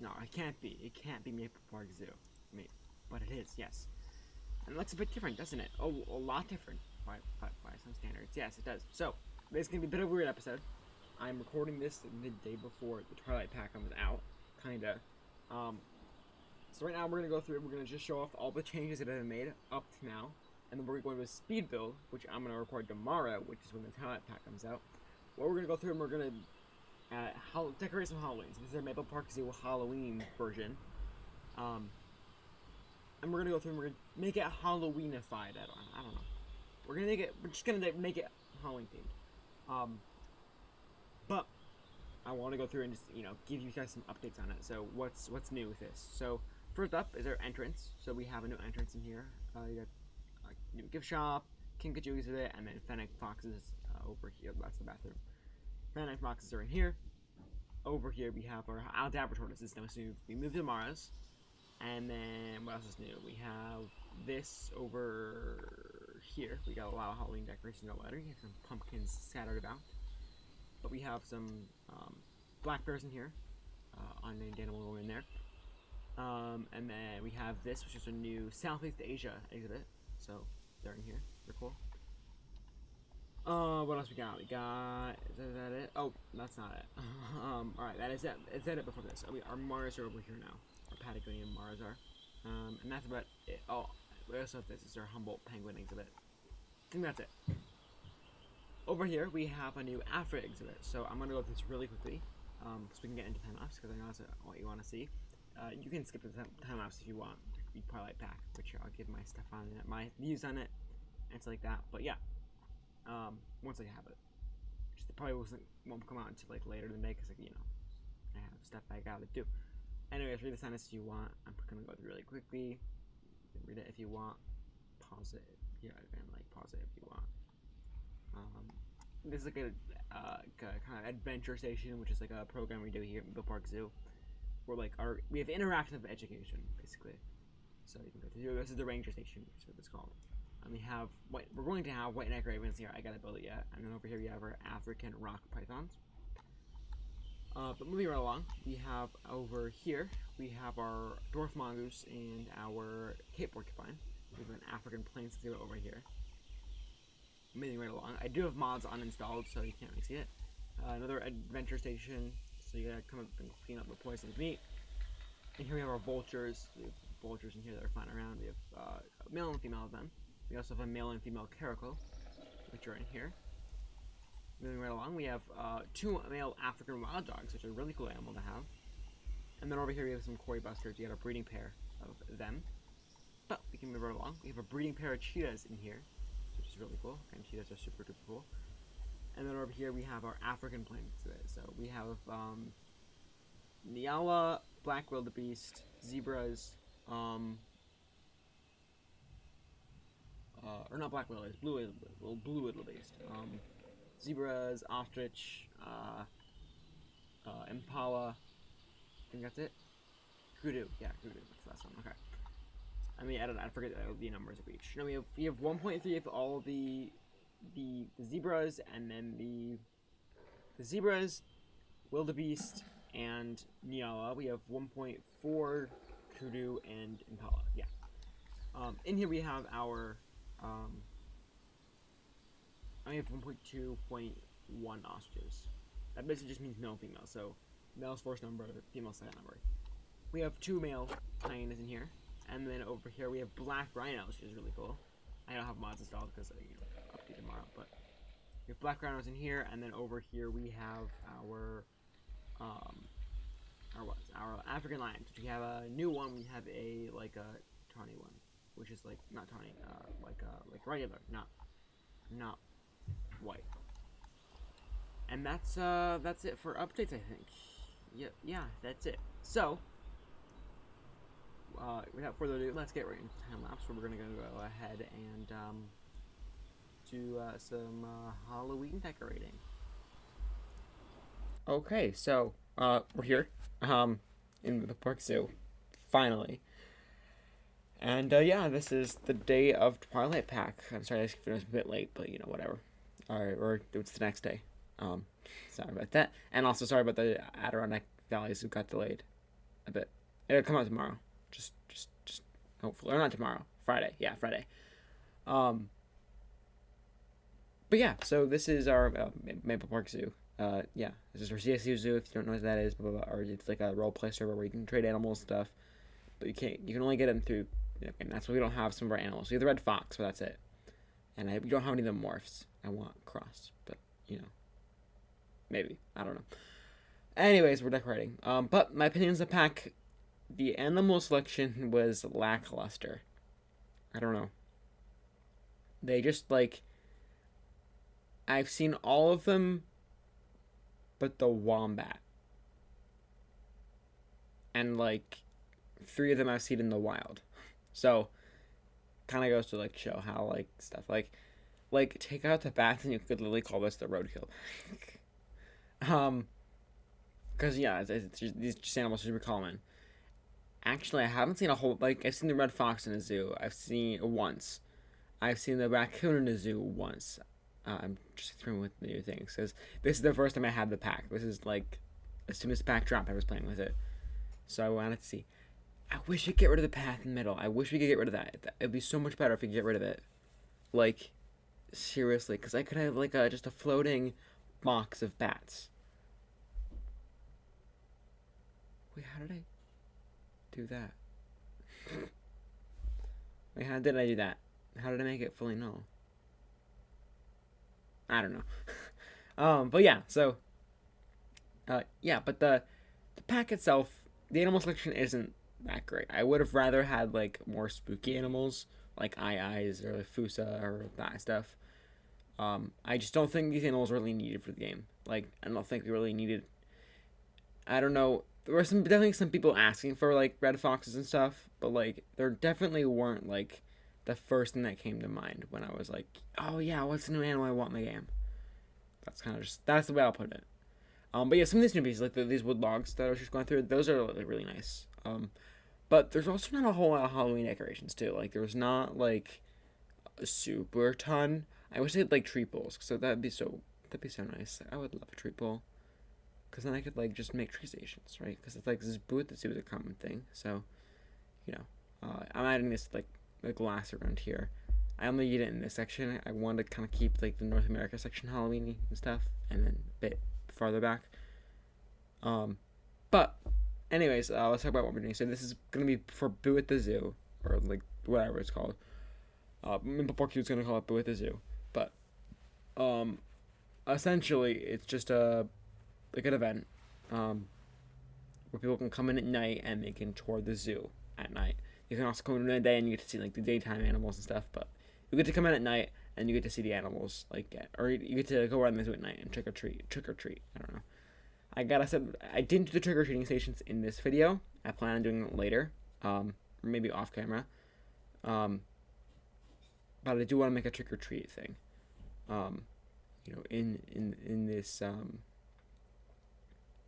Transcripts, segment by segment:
No, it can't be. It can't be Maple Park Zoo. I mean, but it is, yes. And it looks a bit different, doesn't it? Oh, a lot different by some standards. Yes, it does. So, this is going to be a bit of a weird episode. I'm recording this the day before the Twilight Pack comes out, kinda. So right now we're gonna go through. We're gonna just show off all the changes that have been made up to now, and then we're going to a speed build, which I'm gonna record tomorrow, which is when the Twilight Pack comes out. Well, we're gonna go through and we're gonna decorate some Halloween. So this is our Maple Park Zoo Halloween version. And we're gonna go through and we're gonna make it Halloweenified. I don't know. We're just gonna make it Halloween themed. But I want to go through and just give you guys some updates on it. So what's new with this? So first up is our entrance. So we have a new entrance in here. You got a new gift shop, Kinkajou's with it, and then Fennec Foxes over here. That's the bathroom. Fennec Foxes are in here. Over here we have our Aldabrator. This is now new. We moved to Mars. And then what else is new? We have this over here. We got a lot of Halloween decorations already. Some pumpkins scattered about. But we have some black bears in here. Unnamed animal in there. And then we have this, which is a new Southeast Asia exhibit. So they're in here. They're cool. What else we got? Is that it? Oh, that's not it. Alright, that is it. Is that it before this? Our Mars are over here now. Our Patagonian Mars are. And that's about it. Oh, we also have this. This is our Humboldt Penguin exhibit. I think that's it. Over here, we have a new Africa exhibit. So I'm going to go through this really quickly. So we can get into time-lapse, because I know that's what you want to see. You can skip the time-lapse if you want. The Twilight Pack, which I'll give my stuff on it, my views on it, and stuff like that. But yeah. Once I have it, just probably won't come out until like later in the day because I have stuff I gotta do. Anyways, read the sentence if you want. I'm gonna go through really quickly. You can read it if you want. Pause it. Yeah, and pause it if you want. This is like a kind of adventure station, which is like a program we do here at Maple Park Zoo. Where we have interactive education basically. So you can go through. This is the ranger station. Is what it's called. And we're going to have white neck ravens here. I gotta build it yet. And then over here we have our African rock pythons. But moving right along, we have over here, we have our dwarf mongoose and our Cape porcupine. We have an African plains exhibit over here. Moving right along. I do have mods uninstalled, so you can't really see it. Another adventure station, so you gotta come up and clean up the poisoned meat. And here we have our vultures. We have vultures in here that are flying around. We have male and female of them. We also have a male and female caracal, which are in here. Moving right along, we have two male African wild dogs, which are a really cool animal to have. And then over here we have some Kori bustards. We got a breeding pair of them. But we can move right along. We have a breeding pair of cheetahs in here, which is really cool. And cheetahs are super duper cool. And then over here we have our African plains today. So we have Nyala, black wildebeest, zebras, or not black wildebeest, blue wildebeest, zebras, ostrich, impala. I think that's it. Kudu, yeah, kudu. That's the last one. Okay. I forget the numbers of each. No, we have 1.3 of all the zebras, and then the zebras, wildebeest, and Nyala. We have 1.4 kudu and impala. Yeah. In here we have our I have 1.2.1 ostriches. That basically just means male and female. So male's first number, female's second number. We have two male hyenas in here, and then over here we have black rhinos, which is really cool. I don't have mods installed because update tomorrow, but we have black rhinos in here, and then over here we have our African lions. We have a new one. We have a tawny one, which is not tawny, like regular, not white. And that's it for updates, I think. Yeah, that's it. So, without further ado, let's get right into time lapse, where we're gonna go ahead and do some Halloween decorating. Okay, so we're here, in the Park Zoo, finally. And yeah, this is the day of Twilight Pack. I'm sorry I was a bit late, but whatever. Alright, or it's the next day. Sorry about that. And also sorry about the Adirondack Valleys who got delayed. a bit. It'll come out tomorrow. Just hopefully, or not tomorrow. Friday. Yeah, Friday. Um, but yeah, so this is our Maple Park Zoo. Yeah, this is our CSU Zoo. If you don't know what that is, blah, blah, blah, or it's like a role play server where you can trade animals and stuff, but you can't. You can only get them through. And that's why we don't have some of our animals. We have the red fox, but that's it. And we don't have any of the morphs. I want cross, but maybe I don't know. Anyways, we're decorating. But my opinion is the pack. The animal selection was lackluster. I don't know. They just like. I've seen all of them but the wombat. And like 3 of them I've seen in the wild. So kind of goes to like show how like stuff like take out the bats and you could literally call this the roadkill. Because yeah, these just animals are super common. Actually, I haven't seen a whole like I've seen the red fox in a zoo. I've seen once. I've seen the raccoon in a zoo once. I'm just throwing with new things because this is the first time I had the pack. This is like as soon as the pack dropped, I was playing with it. So I wanted to see. I wish we could get rid of the path in the middle. I wish we could get rid of that. It'd be so much better if we could get rid of it. Like, seriously, because I could have like just a floating box of bats. Wait, how did I do that? Wait, how did I do that? How did I make it fully null? I don't know. But yeah, so yeah, but the pack itself, the animal selection isn't that great. I would have rather had like more spooky animals like eyes or like Fusa or that stuff. I just don't think these animals really needed for the game. Like I don't think we really needed. I don't know. There were definitely some people asking for like red foxes and stuff, but like there definitely weren't like the first thing that came to mind when I was like, oh yeah, what's the new animal I want in the game? That's the way I'll put it. But yeah, some of these new pieces, like these wood logs that I was just going through, those are like really nice. But there's also not a whole lot of Halloween decorations too. Like there's not like a super ton. I wish they had like tree poles, so that'd be so nice. I would love a tree pole, because then I could like just make tree stations, right? Because it's like this booth that's a common thing. So, I'm adding this like the glass around here. I only need it in this section. I want to kind of keep like the North America section Halloween and stuff, and then a bit farther back. But anyways, let's talk about what we're doing. So this is gonna be for Boo at the Zoo, or like whatever it's called. Maple Park Zoo is gonna call it Boo at the Zoo, but essentially it's just like an event, where people can come in at night and they can tour the zoo at night. You can also come in at day and you get to see like the daytime animals and stuff, but you get to come in at night and you get to see the animals or you get to go around the zoo at night and trick or treat. I don't know. I didn't do the trick or treating stations in this video. I plan on doing it later, or maybe off camera. But I do want to make a trick or treat thing. In this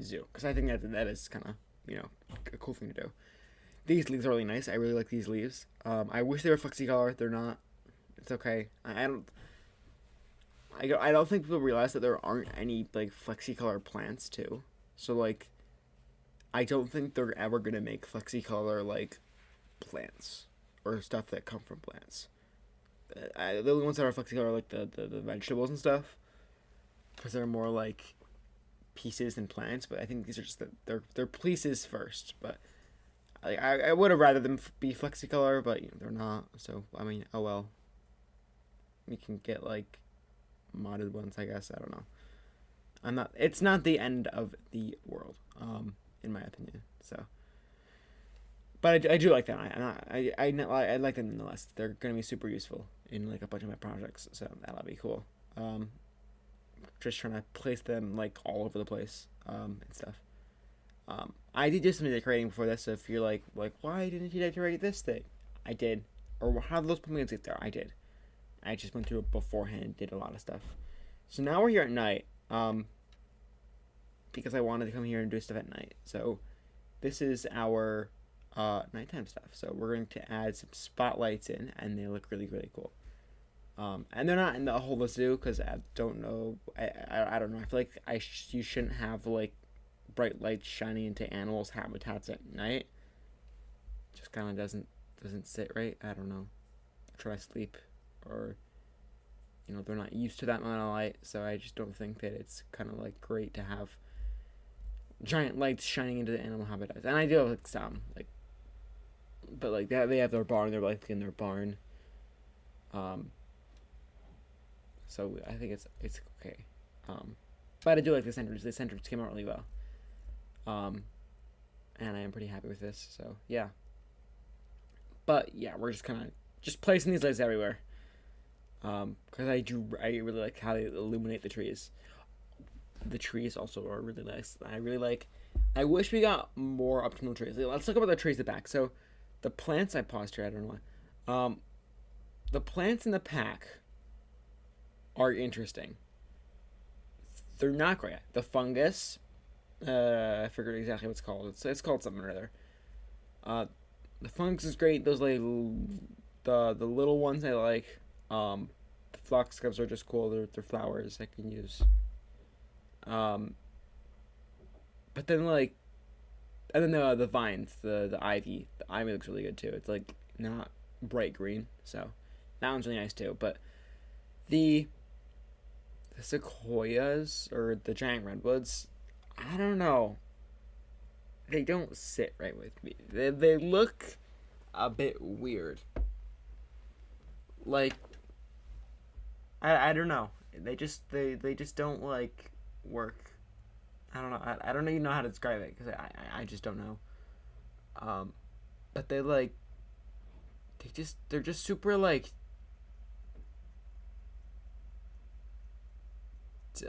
zoo, because I think that is kind of a cool thing to do. These leaves are really nice. I really like these leaves. I wish they were flexi-color. They're not. It's okay. I don't think people realize that there aren't any like flexi-color plants too. So like, I don't think they're ever gonna make flexi-color like plants or stuff that come from plants. The only ones that are flexi-color are like the vegetables and stuff, because they're more like pieces than plants. But I think these are just they're pieces first. But I would have rather them be flexi-color, but they're not. So I mean, oh well. We can get like modded ones, I guess. I don't know. It's not the end of the world, in my opinion. So, but I do like them. I like them nonetheless. They're gonna be super useful in like a bunch of my projects, so that'll be cool. Just trying to place them like all over the place, and stuff. I did do some decorating before this, so if you're like why didn't you decorate this thing? I did. Or how did those pumpkins get there? I did. I just went through it beforehand, did a lot of stuff. So now we're here at night, because I wanted to come here and do stuff at night. So this is our nighttime stuff. So we're going to add some spotlights in, and they look really, really cool. And they're not in the whole zoo, because I don't know. I don't know. I feel like you shouldn't have like bright lights shining into animals' habitats at night just kind of doesn't sit right. I don't know. Try to sleep, or they're not used to that amount of light, so I just don't think that it's kind of like great to have giant lights shining into the animal habitats. And I do have like some but like they have their barn. They're like in their barn. So I think it's okay. But I do like the centers. The centers came out really well. And I am pretty happy with this. So yeah. But yeah, we're just kind of just placing these lights everywhere. Because I really like how they illuminate the trees. The trees also are really nice. I wish we got more optimal trees. Let's talk about the trees at the back. So the plants I paused here, I don't know why. The plants in the pack are interesting. They're not great. The fungus, I forget exactly what it's called. It's called something or other. The fungus is great. Those like the little ones I like. The foxgloves are just cool. They're flowers I can use. But then and then the vines, the ivy looks really good too. It's like not bright green, so that one's really nice too. But the sequoias or the giant redwoods, I don't know. They don't sit right with me. They look a bit weird. Like I don't know. They just don't like work. I don't know. I don't even know how to describe it because I just don't know. But they're just super like.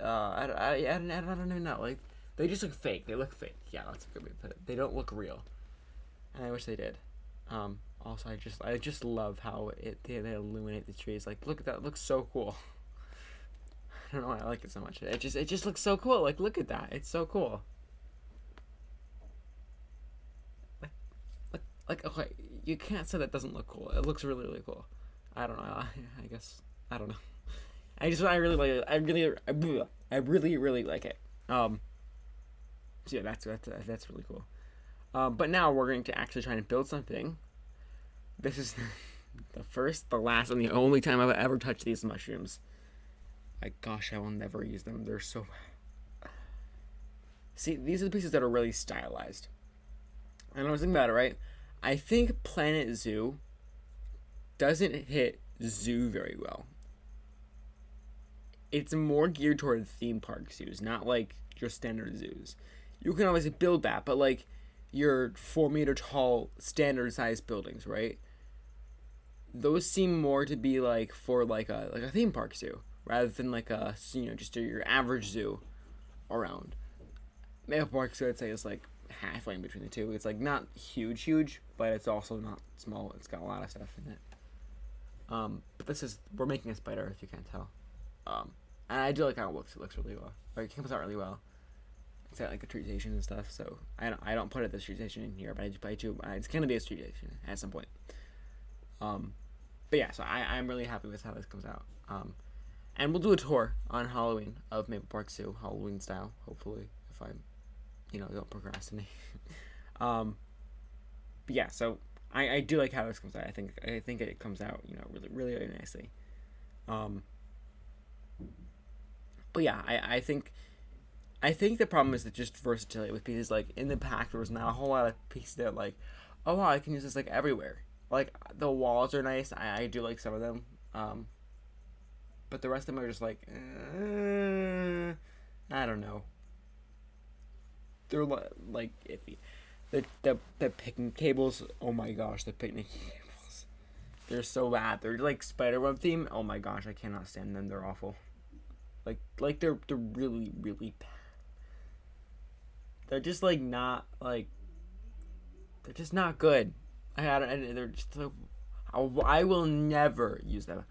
I don't even know. Like they just look fake. They look fake. Yeah, that's a good way to put it. They don't look real, and I wish they did. Also, I just love how they illuminate the trees. Like, look at that. It looks so cool. I don't know why I like it so much. It just looks so cool. Like, look at that. It's so cool. Like okay, you can't say that doesn't look cool. It looks really, really cool. I don't know. I guess I don't know. I really like it. I really, really like it. So yeah, that's really cool. But now we're going to actually try and build something. This is the first, the last, and the only time I've ever touched these mushrooms. Gosh, I will never use them. They're so... See, these are the pieces that are really stylized. And I was thinking about it, right? I think Planet Zoo doesn't hit zoo very well. It's more geared toward theme park zoos, not like your standard zoos. You can obviously build that, but like your 4-meter tall standard sized buildings, right? Those seem more to be like for like a theme park zoo rather than like a just your average zoo around. Maple Park Zoo I'd say is like halfway in between the two. It's like not huge, but it's also not small. It's got a lot of stuff in it. But we're making a spider if you can't tell. And I do like how it looks. It looks really well. Like it comes out really well. It's got like a treat station and stuff. So I don't put the treat station in here, but I do. It's gonna be a treat station at some point. But yeah, so I'm really happy with how this comes out. And we'll do a tour on Halloween of Maple Park Zoo, Halloween style, hopefully, if I'm, don't procrastinate. But yeah, so I do like how this comes out. I think it comes out, really, really, really nicely. But yeah, I think the problem is that just versatility with pieces. Like in the pack, there was not a whole lot of pieces that like, oh wow, I can use this like everywhere. Like the walls are nice. I do like some of them. But the rest of them are just like, I don't know. They're like iffy. The picnic tables. Oh my gosh, the picnic tables. They're so bad. They're like spiderweb theme. Oh my gosh, I cannot stand them. They're awful. Like they're really, really bad. They're just like not like. They're just not good. They're just. I will never use them.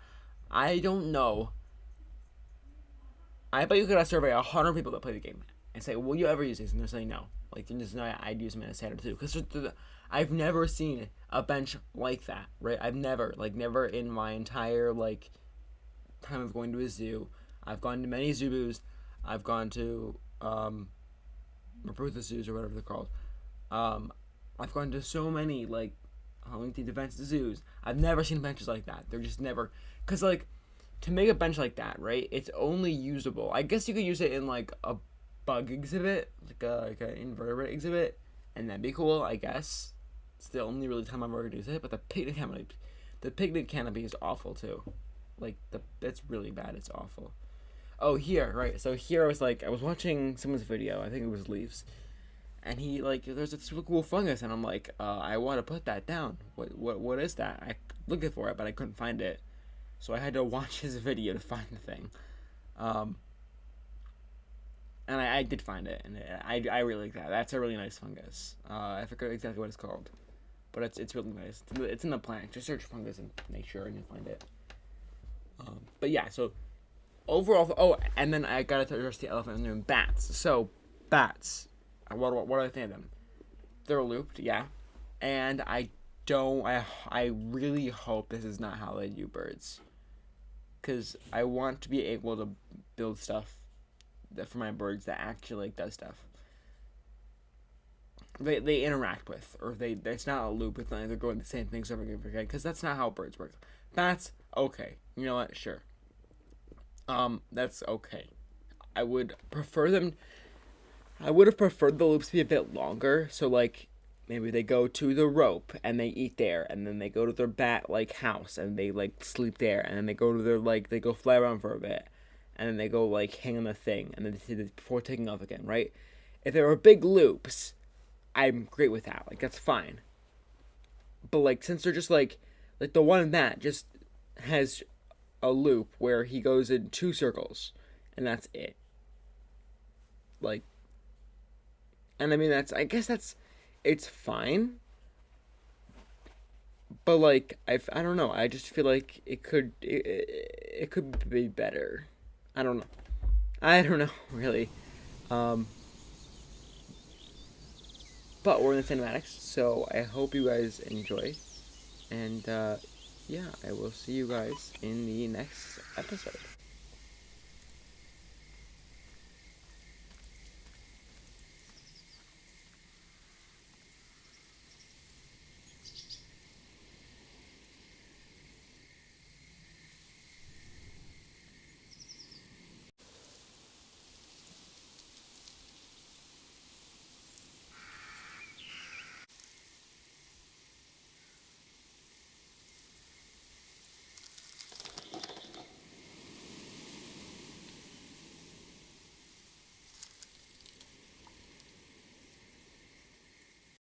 I don't know. I bet you could survey 100 people that play the game and say, "Will you ever use these?" And they're saying no. Like there's no, I'd use them in a standard too. Because I've never seen a bench like that. Right? I've never in my entire like time of going to a zoo. I've gone to many Zubus. I've gone to or Bertha zoos or whatever they're called. I've gone to so many like Huntington Defense zoos. I've never seen benches like that. They're just never, cause like to make a bench like that, right? It's only usable. I guess you could use it in like a bug exhibit, like an invertebrate exhibit, and that'd be cool. I guess it's the only really time I've ever used it. But the picnic canopy is awful too. Like it's really bad. It's awful. Oh, here, right. So here I was watching someone's video. I think it was Leaves, and he like there's this really cool fungus, and I'm like, I want to put that down. What is that? I looking for it, but I couldn't find it, so I had to watch his video to find the thing. And I did find it, and I really like that. That's a really nice fungus. I forget exactly what it's called, but it's really nice. It's in the plant. Just search fungus in nature, and you'll find it. But yeah, so overall, and then I gotta address the elephant in the room. Bats. So bats. What do I think of them? They're looped, yeah, and I really hope this is not how they do birds, because I want to be able to build stuff for my birds that actually like does stuff. They interact with, or it's not a loop. It's not like they're going the same things over and over again, because that's not how birds work. Bats, okay, you know what? Sure. That's okay. I would have preferred the loops to be a bit longer. So like maybe they go to the rope and they eat there, and then they go to their bat like house and they like sleep there, and then they go to their like they go fly around for a bit, and then they go like hang on the thing, and then before taking off again, right? If there were big loops, I'm great with that. Like that's fine. But like since they're just like the one in that just has a loop where he goes in 2 circles, and that's it. Like, and I mean I guess it's fine. But like I don't know. I just feel like it could be better. I don't know really. But we're in the cinematics, so I hope you guys enjoy. And yeah, I will see you guys in the next episode.